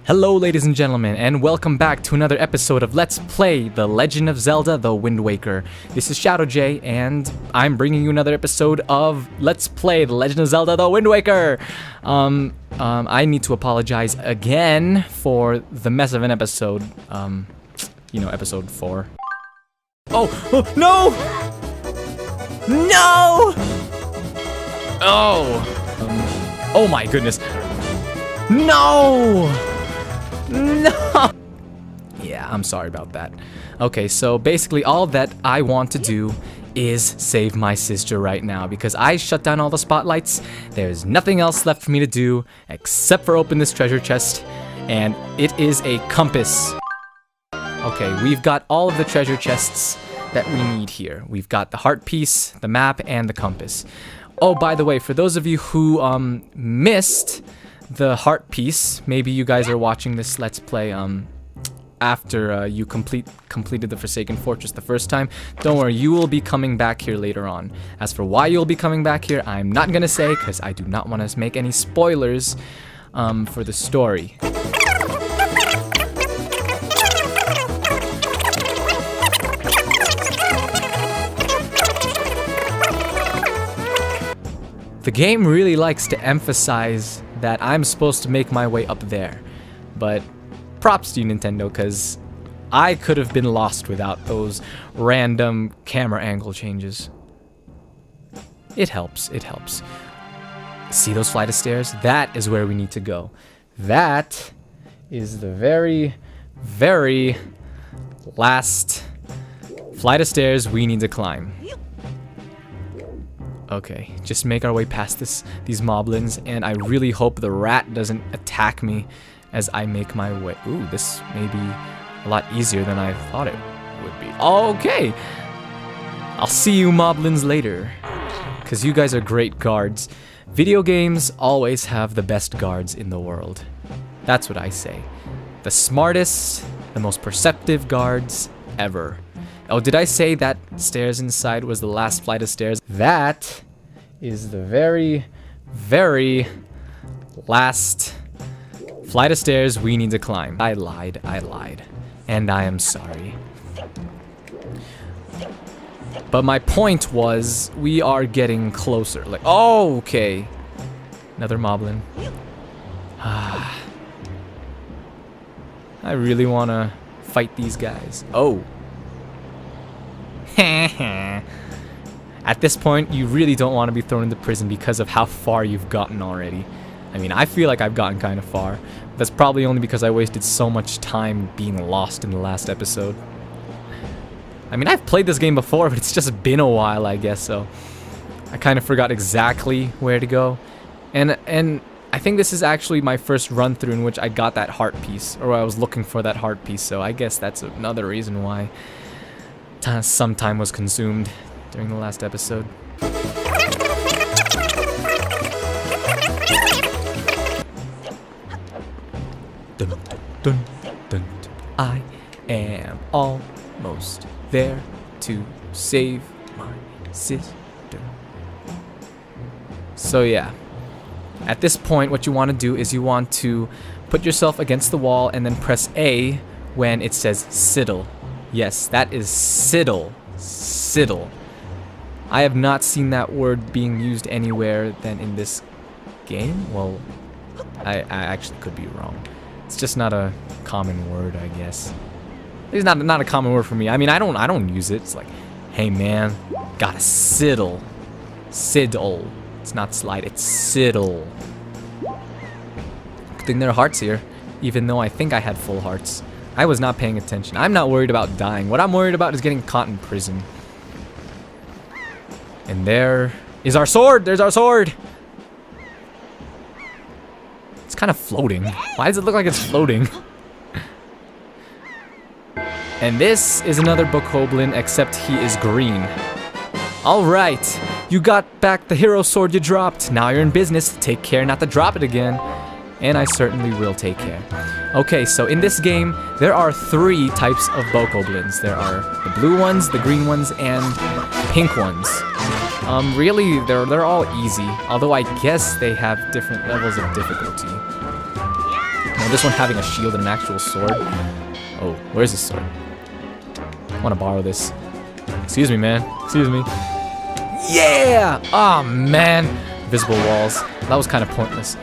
Hello ladies and gentlemen, and welcome back to another episode of Let's Play The Legend of Zelda The Wind Waker. This is Shadow J, and I'm bringing you another episode of Let's Play The Legend of Zelda The Wind Waker. I need to apologize again for the mess of an episode, episode 4. Oh, no! No! Oh my goodness. No! No! Yeah, I'm sorry about that. Okay, so basically all that I want to do is save my sister right now because I shut down all the spotlights. There's nothing else left for me to do except for open this treasure chest, and it is a compass. Okay, we've got all of the treasure chests that we need here. We've got the heart piece, the map, and the compass. Oh, by the way, for those of you who missed the heart piece, maybe you guys are watching this Let's Play after you completed the Forsaken Fortress the first time. Don't worry, you will be coming back here later on. As for why you'll be coming back here, I'm not gonna say because I do not want to make any spoilers for the story. The game really likes to emphasize that I'm supposed to make my way up there, but props to you, Nintendo, because I could have been lost without those random camera angle changes. It helps, it helps. See those flight of stairs? That is where we need to go. That is the very, very last flight of stairs we need to climb. Okay, just make our way past these moblins, and I really hope the rat doesn't attack me as I make my way. Ooh, this may be a lot easier than I thought it would be. Okay! I'll see you moblins later, because you guys are great guards. Video games always have the best guards in the world. That's what I say. The smartest, the most perceptive guards ever. Oh, did I say that stairs inside was the last flight of stairs? That is the very, very last flight of stairs we need to climb. I lied, and I am sorry. But my point was, we are getting closer. Like, oh, okay. Another moblin. I really want to fight these guys. Oh. At this point, you really don't want to be thrown into prison because of how far you've gotten already. I mean, I feel like I've gotten kind of far. That's probably only because I wasted so much time being lost in the last episode. I mean, I've played this game before, but it's just been a while, I guess, so I kind of forgot exactly where to go. And I think this is actually my first run through in which I got that heart piece, or I was looking for that heart piece, so I guess that's another reason why some time was consumed during the last episode. Dun, dun, dun, dun. I am almost there to save my sister. So yeah, at this point what you want to do is you want to put yourself against the wall and then press A when it says sidle. Yes, that is sidle. Sidle. I have not seen that word being used anywhere than in this game. Well, I actually could be wrong. It's just not a common word, I guess. It's not a common word for me. I mean, I don't use it. It's like, hey man, gotta sidle. Sidle. It's not slide, it's sidle. Good thing there are hearts here, even though I think I had full hearts. I was not paying attention. I'm not worried about dying. What I'm worried about is getting caught in prison. And there is our sword! There's our sword! It's kind of floating. Why does it look like it's floating? And this is another bokoblin, except he is green. Alright, you got back the hero sword you dropped. Now you're in business. Take care not to drop it again. And I certainly will take care. Okay, so in this game, there are 3 types of bokoblins. There are the blue ones, the green ones, and pink ones. Really, they're all easy, although I guess they have different levels of difficulty. know, this one having a shield and an actual sword. Oh, where's the sword? I want to borrow this. Excuse me, man. Excuse me. Yeah! Oh, man. Visible walls. That was kind of pointless.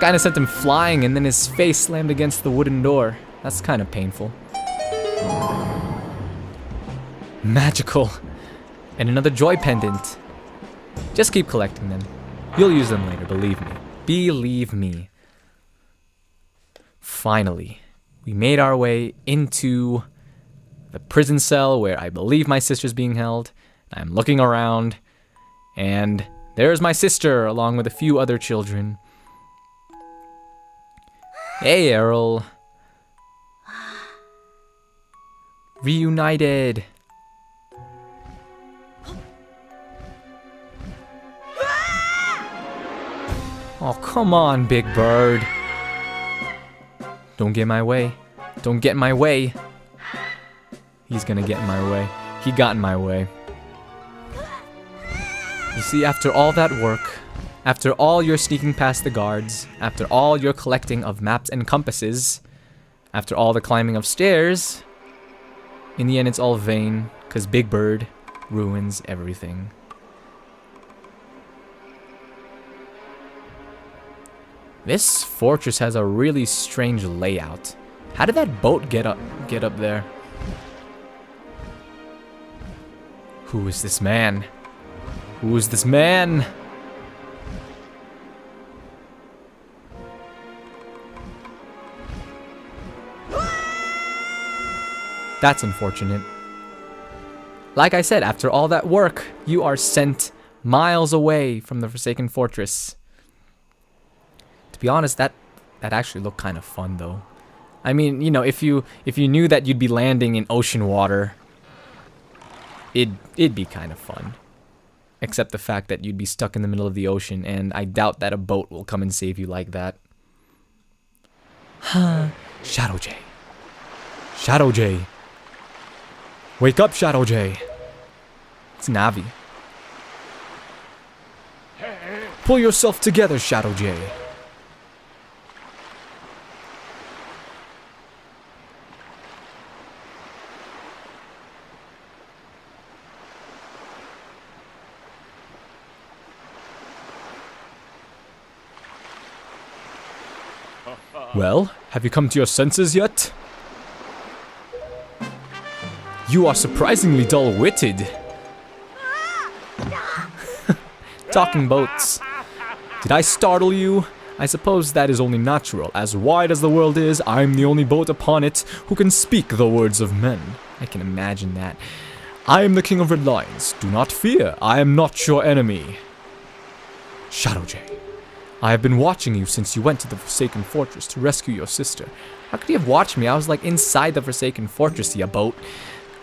Kind of sent him flying, and then his face slammed against the wooden door. That's kind of painful. Magical. And another joy pendant. Just keep collecting them. You'll use them later, believe me. Believe me. Finally, we made our way into the prison cell where I believe my sister's being held. I'm looking around, and there's my sister along with a few other children. Hey, Errol. Reunited. Oh, come on, Big Bird. Don't get in my way. Don't get in my way. He's gonna get in my way. He got in my way. You see, after all that work, after all your sneaking past the guards, after all your collecting of maps and compasses, after all the climbing of stairs, in the end it's all vain, because Big Bird ruins everything. This fortress has a really strange layout. How did that boat get up there? Who is this man? Who is this man? That's unfortunate. Like I said, after all that work, you are sent miles away from the Forsaken Fortress. To be honest, that actually looked kind of fun, though. I mean, you know, if you knew that you'd be landing in ocean water, it'd be kind of fun. Except the fact that you'd be stuck in the middle of the ocean, and I doubt that a boat will come and save you like that. Huh. Shadow J. Shadow J. Wake up, Shadow J. It's Navi. Pull yourself together, Shadow J. Well, have you come to your senses yet? You are surprisingly dull-witted. Talking boats. Did I startle you? I suppose that is only natural. As wide as the world is, I'm the only boat upon it who can speak the words of men. I can imagine that. I am the king of red lines. Do not fear. I am not your enemy. Shadow J. I have been watching you since you went to the Forsaken Fortress to rescue your sister. How could you have watched me? I was like inside the Forsaken Fortress, ya boat.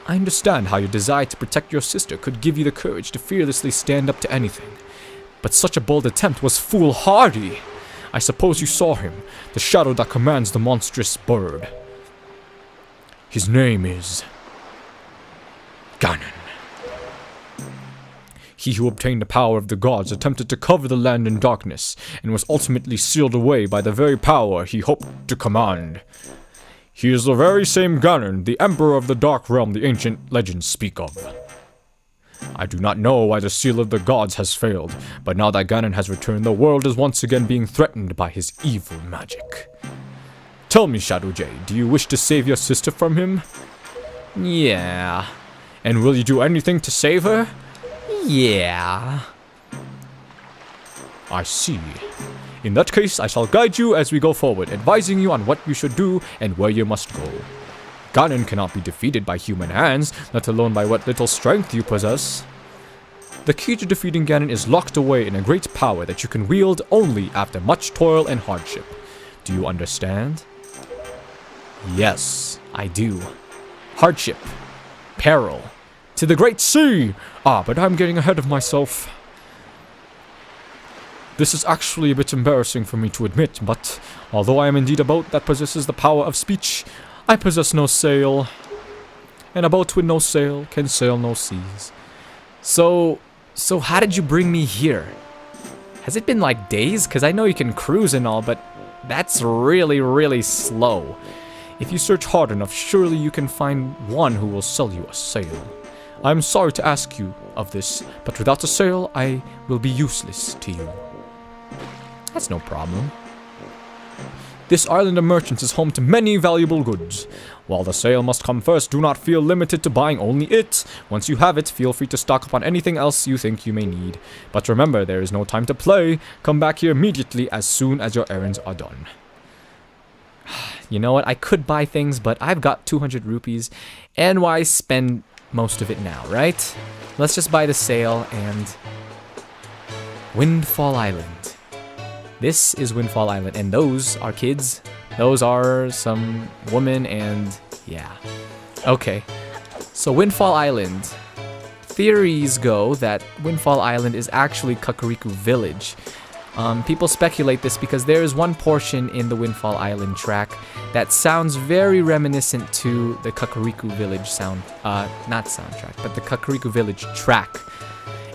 I understand how your desire to protect your sister could give you the courage to fearlessly stand up to anything. But such a bold attempt was foolhardy. I suppose you saw him, the shadow that commands the monstrous bird. His name is Ganon. He who obtained the power of the gods attempted to cover the land in darkness, and was ultimately sealed away by the very power he hoped to command. He is the very same Ganon, the Emperor of the Dark Realm the ancient legends speak of. I do not know why the seal of the gods has failed, but now that Ganon has returned, the world is once again being threatened by his evil magic. Tell me, Shadow J, do you wish to save your sister from him? Yeah. And will you do anything to save her? Yeah. I see. In that case, I shall guide you as we go forward, advising you on what you should do and where you must go. Ganon cannot be defeated by human hands, let alone by what little strength you possess. The key to defeating Ganon is locked away in a great power that you can wield only after much toil and hardship. Do you understand? Yes, I do. Hardship. Peril. To the great sea! Ah, but I'm getting ahead of myself. This is actually a bit embarrassing for me to admit, but although I am indeed a boat that possesses the power of speech, I possess no sail. And a boat with no sail can sail no seas. So how did you bring me here? Has it been like days? Because I know you can cruise and all, but That's really, really slow. If you search hard enough, surely you can find one who will sell you a sail. I'm sorry to ask you of this, but without a sail, I will be useless to you. That's no problem. This island of merchants is home to many valuable goods. While the sale must come first, do not feel limited to buying only it. Once you have it, feel free to stock up on anything else you think you may need. But remember, there is no time to play. Come back here immediately as soon as your errands are done. You know what? I could buy things, but I've got 200 rupees. And why spend most of it now, right? Let's just buy the sail and... Windfall Island. This is Windfall Island, and those are kids. Those are some women, and yeah. Okay, so Windfall Island. Theories go that Windfall Island is actually Kakariko Village. People speculate this because there is one portion in the Windfall Island track that sounds very reminiscent to the Kakariko Village not soundtrack, but the Kakariko Village track.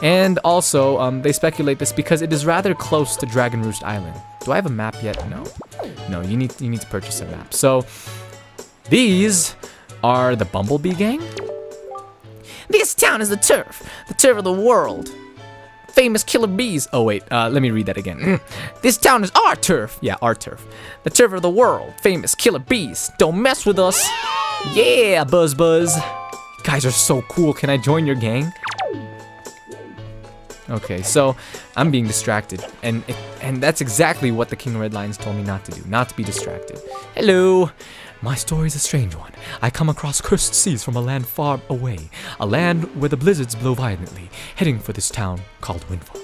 And also, they speculate this because it is rather close to Dragon Roost Island. Do I have a map yet? No. No, you need to purchase a map. So, these are the Bumblebee Gang. This town is the turf of the world. Famous killer bees. Oh wait, let me read that again. This town is our turf. Yeah, our turf. The turf of the world. Famous killer bees. Don't mess with us. Yeah, Buzz. You guys are so cool. Can I join your gang? Okay, so I'm being distracted, and that's exactly what the King of Red Lions told me not to do, not to be distracted. Hello! My story is a strange one. I come across cursed seas from a land far away, a land where the blizzards blow violently, heading for this town called Windfall.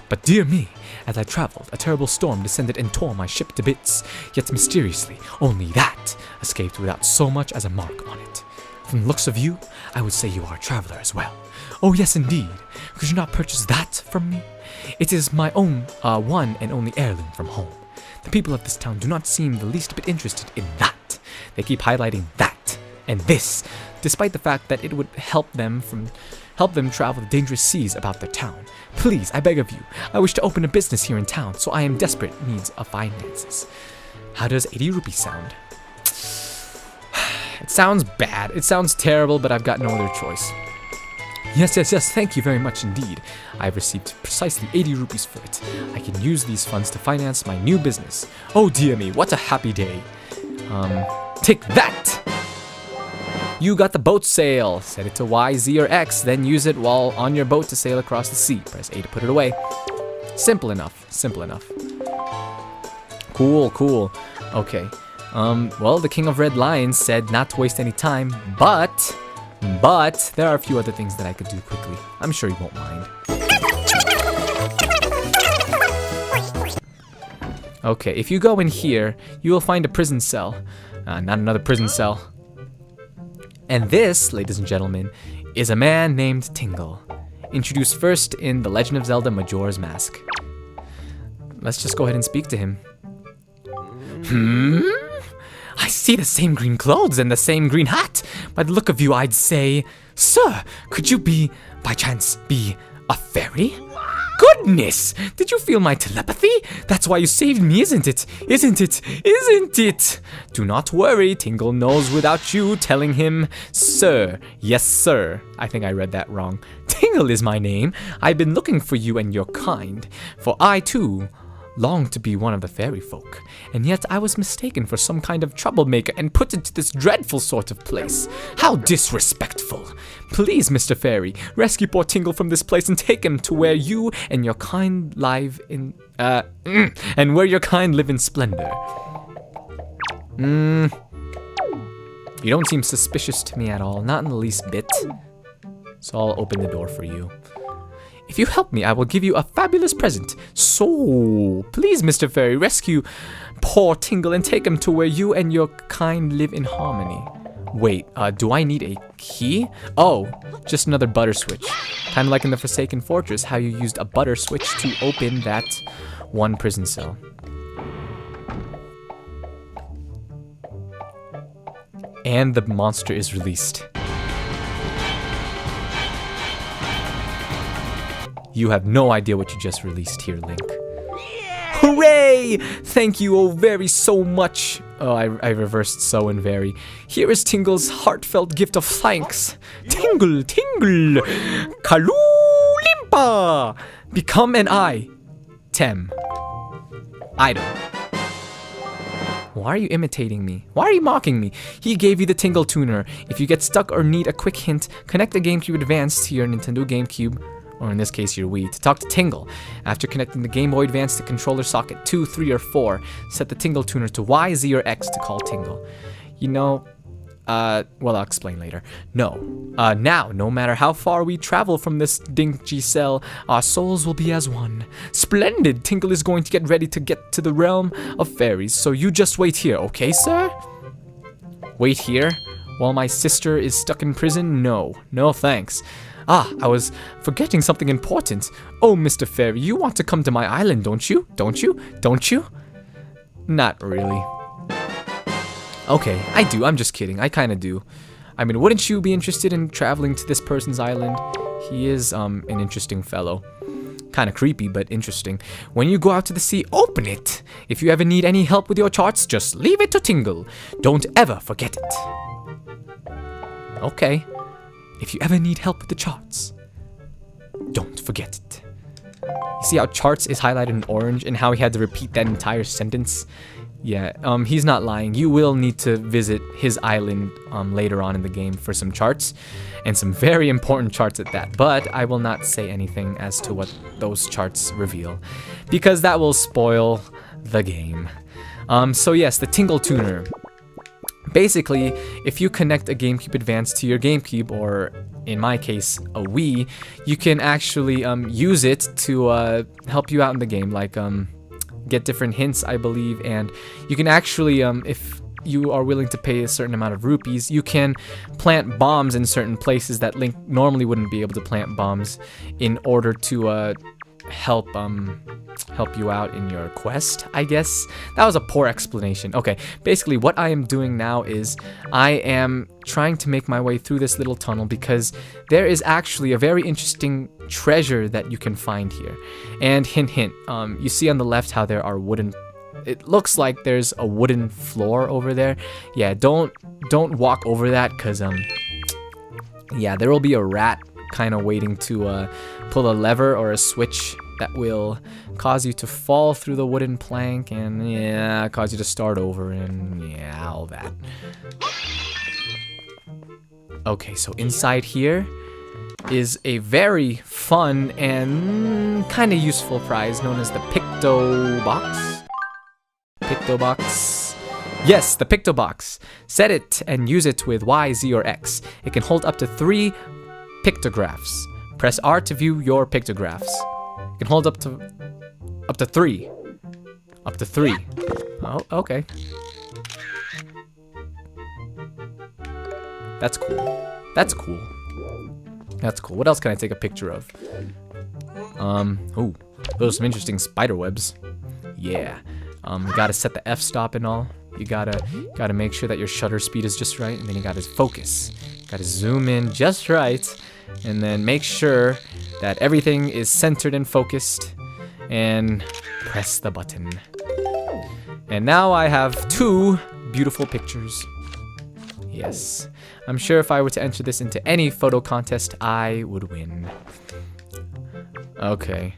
But dear me, as I traveled, a terrible storm descended and tore my ship to bits, yet mysteriously, only that escaped without so much as a mark on it. From the looks of you, I would say you are a traveler as well. Oh yes, indeed. Could you not purchase that from me? It is my own one and only heirloom from home. The people of this town do not seem the least bit interested in that. They keep highlighting that and this, despite the fact that it would help them travel the dangerous seas about their town. Please, I beg of you, I wish to open a business here in town, so I am desperate needs of finances. How does 80 rupees sound? It sounds bad. It sounds terrible, but I've got no other choice. Yes, thank you very much indeed. I have received precisely 80 rupees for it. I can use these funds to finance my new business. Oh dear me, what a happy day. Take that! You got the boat sail. Set it to Y, Z, or X, then use it while on your boat to sail across the sea. Press A to put it away. Simple enough. Cool. Okay. Well, the King of Red Lions said not to waste any time, but there are a few other things that I could do quickly. I'm sure you won't mind. Okay, if you go in here, you will find a prison cell. Not another prison cell. And this, ladies and gentlemen, is a man named Tingle, introduced first in The Legend of Zelda Majora's Mask. Let's just go ahead and speak to him. I see the same green clothes and the same green hat. By the look of you, I'd say, sir, could you by chance be a fairy? Goodness! Did you feel my telepathy? That's why you saved me, isn't it? Isn't it? Do not worry, Tingle knows without you telling him. Sir. Yes, sir. I think I read that wrong. Tingle is my name. I've been looking for you and your kind, for I, too, long to be one of the fairy folk, and yet I was mistaken for some kind of troublemaker and put into this dreadful sort of place. How disrespectful! Please, Mr. Fairy, rescue poor Tingle from this place and take him to where you and your kind live in splendor. You don't seem suspicious to me at all, not in the least bit. So I'll open the door for you. If you help me, I will give you a fabulous present. So, please, Mr. Fairy, rescue poor Tingle and take him to where you and your kind live in harmony. Wait, do I need a key? Oh, just another butter switch. Kind of like in the Forsaken Fortress, how you used a butter switch to open that one prison cell. And the monster is released. You have no idea what you just released here, Link. Hooray! Thank you, oh very so much. Oh, I reversed so and very. Here is Tingle's heartfelt gift of thanks. Tingle, tingle, Kalulimpa. Become an item. Item. Why are you imitating me? Why are you mocking me? He gave you the Tingle Tuner. If you get stuck or need a quick hint, connect the GameCube Advance to your Nintendo GameCube, or in this case your Wii, to talk to Tingle. After connecting the Game Boy Advance to controller socket 2, 3, or 4, set the Tingle Tuner to Y, Z, or X to call Tingle. You know, well, I'll explain later. Now, no matter how far we travel from this dingy cell, our souls will be as one. Splendid! Tingle is going to get ready to get to the realm of fairies, so you just wait here, okay, sir? Wait here? While my sister is stuck in prison? No. No thanks. Ah, I was forgetting something important. Oh, Mr. Fairy, you want to come to my island, don't you? Don't you? Don't you? Not really. Okay, I do. I'm just kidding. I kind of do. I mean, wouldn't you be interested in traveling to this person's island? He is, an interesting fellow. Kind of creepy, but interesting. When you go out to the sea, open it! If you ever need any help with your charts, just leave it to Tingle. Don't ever forget it. Okay. If you ever need help with the charts, don't forget it. You see how charts is highlighted in orange and how he had to repeat that entire sentence? Yeah, he's not lying. You will need to visit his island later on in the game for some charts, and some very important charts at that. But I will not say anything as to what those charts reveal, because that will spoil the game. So yes, the Tingle Tuner. Basically, if you connect a GameCube Advance to your GameCube, or in my case, a Wii, you can actually use it to help you out in the game, like get different hints, I believe, and you can actually, if you are willing to pay a certain amount of rupees, you can plant bombs in certain places that Link normally wouldn't be able to plant bombs in order to help you out in your quest, I guess. That was a poor explanation. Okay, basically what I am doing now is I am trying to make my way through this little tunnel because there is actually a very interesting treasure that you can find here. And hint hint, you see on the left how there are wooden, it looks like there's a wooden floor over there. Yeah, don't walk over that, cause yeah, there will be a rat kind of waiting to pull a lever or a switch that will cause you to fall through the wooden plank and, yeah, cause you to start over and, yeah, all that. Okay, so inside here is a very fun and kind of useful prize known as the Picto Box. Picto Box. Yes, the Picto Box. Set it and use it with Y, Z, or X. It can hold up to 3 pictographs. Press R to view your pictographs. You can hold up to 3. Up to 3. Oh, okay. That's cool. That's cool. That's cool. What else can I take a picture of? Ooh, those are some interesting spider webs. Yeah. You gotta set the f-stop and all. You gotta make sure that your shutter speed is just right, and then you gotta focus. Gotta zoom in just right, and then make sure that everything is centered and focused, and press the button. And now I have 2 beautiful pictures. Yes. I'm sure if I were to enter this into any photo contest, I would win. Okay.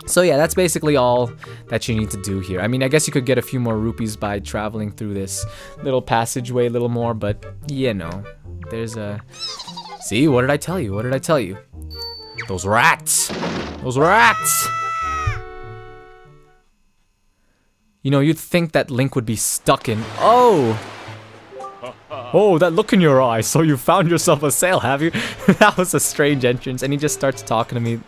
So yeah, that's basically all that you need to do here. I mean, I guess you could get a few more rupees by traveling through this little passageway a little more, but you know, there's a... See, what did I tell you? What did I tell you? Those rats! Those rats! You know, you'd think that Link would be stuck in... Oh! Oh, that look in your eye, so you found yourself a sail, have you? That was a strange entrance, and he just starts talking to me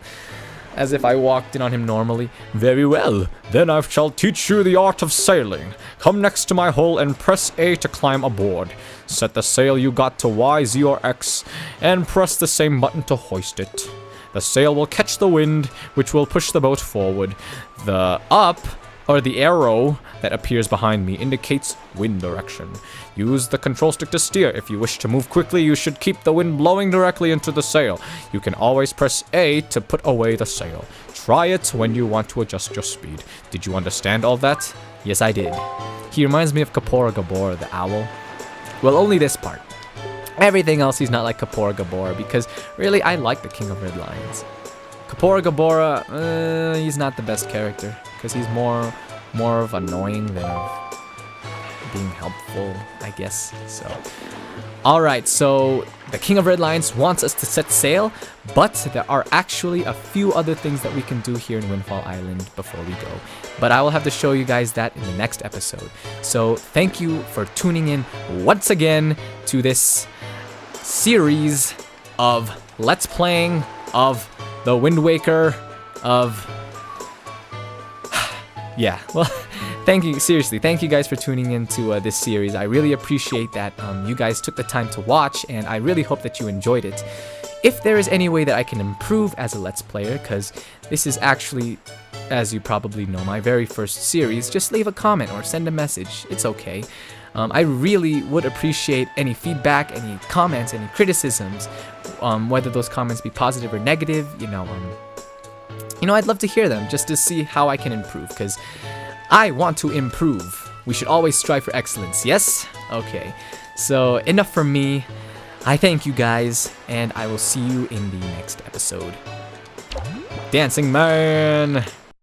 as if I walked in on him normally. Very well, then I shall teach you the art of sailing. Come next to my hull and press A to climb aboard. Set the sail you got to Y, Z, or X, and press the same button to hoist it. The sail will catch the wind, which will push the boat forward. The up or the arrow that appears behind me indicates wind direction. Use the control stick to steer. If you wish to move quickly, you should keep the wind blowing directly into the sail. You can always press A to put away the sail. Try it when you want to adjust your speed. Did you understand all that? Yes, I did. He reminds me of Kapora Gabor, the owl. Well, only this part. Everything else he's not like Kapora Gabor, because really I like the King of Red Lions. Kapora Gabora, he's not the best character, because he's more of annoying than of being helpful, I guess. So, alright, so the King of Red Lions wants us to set sail, but there are actually a few other things that we can do here in Windfall Island before we go. But I will have to show you guys that in the next episode. So thank you for tuning in once again to this series of Let's Playing of the Wind Waker of... yeah, well, thank you, seriously, thank you guys for tuning into this series. I really appreciate that you guys took the time to watch, and I really hope that you enjoyed it. If there is any way that I can improve as a Let's Player, because this is actually, as you probably know, my very first series, just leave a comment or send a message. It's okay. I really would appreciate any feedback, any comments, any criticisms, whether those comments be positive or negative, you know, I'd love to hear them just to see how I can improve, because I want to improve. We should always strive for excellence, yes? Okay, so enough from me. I thank you guys, and I will see you in the next episode. Dancing Man!